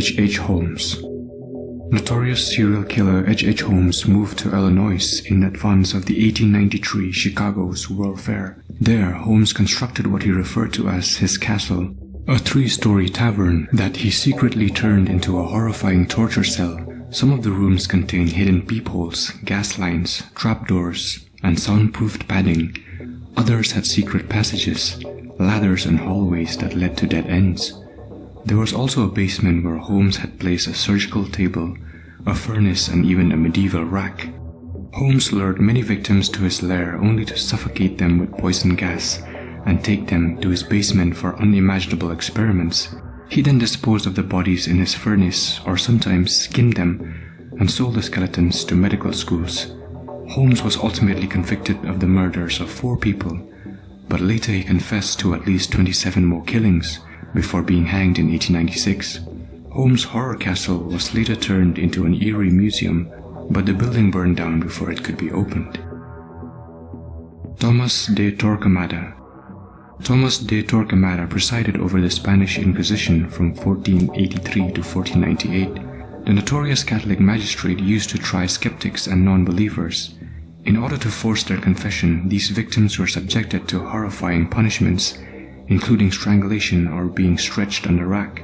H.H.Holmes. Notorious serial killer H.H. Holmes moved to Illinois in advance of the 1893 Chicago's World Fair. There, Holmes constructed what he referred to as his castle, a 3-story tavern that he secretly turned into a horrifying torture cell. Some of the rooms contained hidden peepholes, gas lines, trapdoors, and soundproofed padding. Others had secret passages, ladders and hallways that led to dead ends. There was also a basement where Holmes had placed a surgical table, a furnace, and even a medieval rack. Holmes lured many victims to his lair only to suffocate them with poison gas and take them to his basement for unimaginable experiments. He then disposed of the bodies in his furnace or sometimes skinned them and sold the skeletons to medical schools. Holmes was ultimately convicted of the murders of 4 people, but later he confessed to at least 27 more killings before being hanged in 1896. Holmes' horror castle was later turned into an eerie museum, but the building burned down before it could be opened. Thomas de Torquemada. Thomas de Torquemada presided over the Spanish Inquisition from 1483 to 1498. The notorious Catholic magistrate used to try skeptics and non-believers. In order to force their confession, these victims were subjected to horrifying punishments, including strangulation or being stretched on the rack.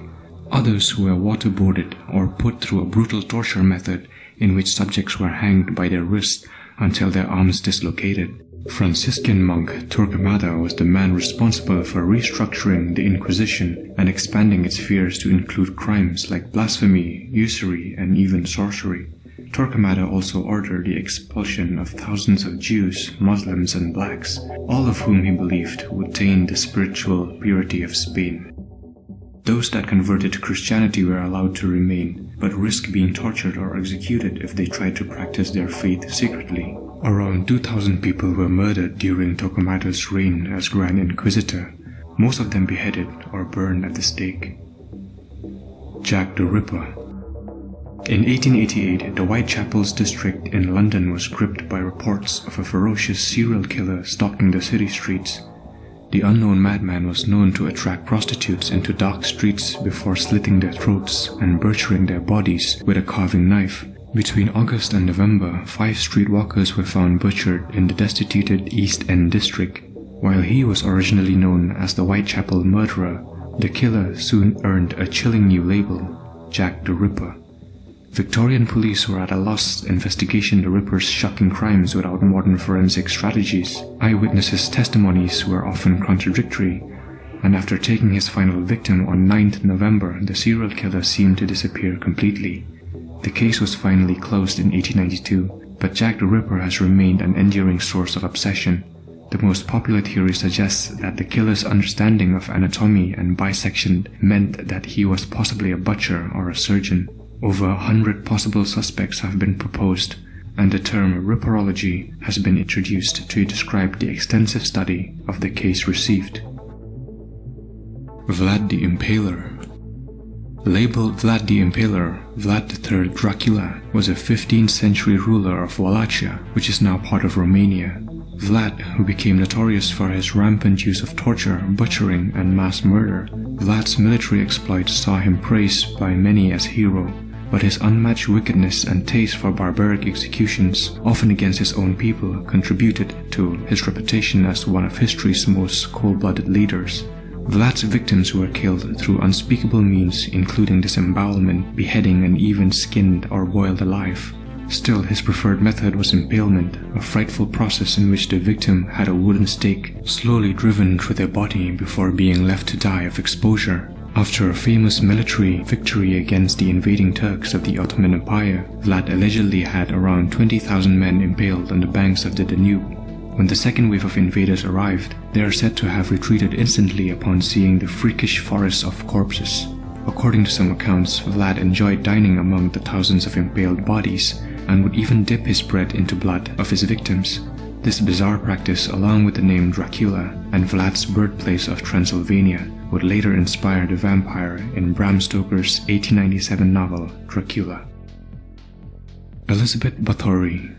Others were waterboarded or put through a brutal torture method in which subjects were hanged by their wrists until their arms dislocated. Franciscan monk Torquemada was the man responsible for restructuring the Inquisition and expanding its spheres to include crimes like blasphemy, usury, and even sorcery. Torquemada also ordered the expulsion of thousands of Jews, Muslims, and blacks, all of whom he believed would taint the spiritual purity of Spain. Those that converted to Christianity were allowed to remain, but risked being tortured or executed if they tried to practice their faith secretly. Around 2,000 people were murdered during Torquemada's reign as Grand Inquisitor, most of them beheaded or burned at the stake. Jack the Ripper. In 1888, the Whitechapel's district in London was gripped by reports of a ferocious serial killer stalking the city streets. The unknown madman was known to attract prostitutes into dark streets before slitting their throats and butchering their bodies with a carving knife. Between August and November, 5 streetwalkers were found butchered in the destituted East End district. While he was originally known as the Whitechapel Murderer, the killer soon earned a chilling new label, Jack the Ripper. Victorian police were at a loss investigating the Ripper's shocking crimes without modern forensic strategies. Eyewitnesses' testimonies were often contradictory, and after taking his final victim on 9th November, the serial killer seemed to disappear completely. The case was finally closed in 1892, but Jack the Ripper has remained an enduring source of obsession. The most popular theory suggests that the killer's understanding of anatomy and bisection meant that he was possibly a butcher or a surgeon. Over 100 possible suspects have been proposed, and the term ripperology has been introduced to describe the extensive study of the case received. Vlad the Impaler. Labeled Vlad the Impaler, Vlad III Dracula was a 15th century ruler of Wallachia, which is now part of Romania. Vlad, who became notorious for his rampant use of torture, butchering, and mass murder, Vlad's military exploits saw him praised by many as hero, but his unmatched wickedness and taste for barbaric executions, often against his own people, contributed to his reputation as one of history's most cold-blooded leaders. Vlad's victims were killed through unspeakable means, including disembowelment, beheading, and even skinned or boiled alive. Still, his preferred method was impalement, a frightful process in which the victim had a wooden stake slowly driven through their body before being left to die of exposure. After a famous military victory against the invading Turks of the Ottoman Empire, Vlad allegedly had around 20,000 men impaled on the banks of the Danube. When the second wave of invaders arrived, they are said to have retreated instantly upon seeing the freakish forest of corpses. According to some accounts, Vlad enjoyed dining among the thousands of impaled bodies and would even dip his bread into blood of his victims. This bizarre practice, along with the name Dracula and Vlad's birthplace of Transylvania, would later inspire the vampire in Bram Stoker's 1897 novel Dracula. Elizabeth Bathory.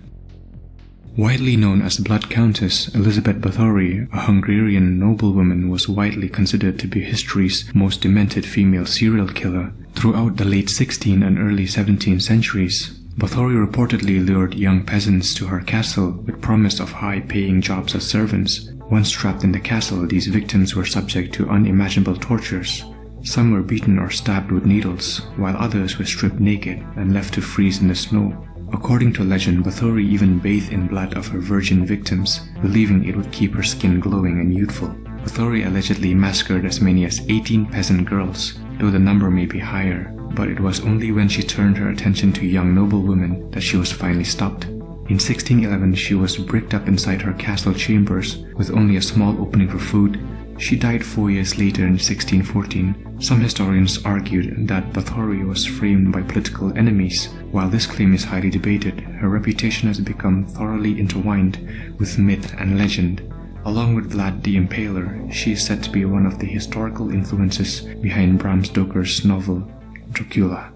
Widely known as Blood Countess, Elizabeth Bathory, a Hungarian noblewoman, was widely considered to be history's most demented female serial killer. Throughout the late 16th and early 17th centuries, Bathory reportedly lured young peasants to her castle with promise of high-paying jobs as servants. Once trapped in the castle, these victims were subject to unimaginable tortures. Some were beaten or stabbed with needles, while others were stripped naked and left to freeze in the snow. According to legend, Bathory even bathed in blood of her virgin victims, believing it would keep her skin glowing and youthful. Bathory allegedly massacred as many as 18 peasant girls, though the number may be higher, but it was only when she turned her attention to young noblewomen that she was finally stopped. In 1611, she was bricked up inside her castle chambers with only a small opening for food. She died 4 years later in 1614. Some historians argued that Bathory was framed by political enemies. While this claim is highly debated, her reputation has become thoroughly intertwined with myth and legend. Along with Vlad the Impaler, she is said to be one of the historical influences behind Bram Stoker's novel Dracula.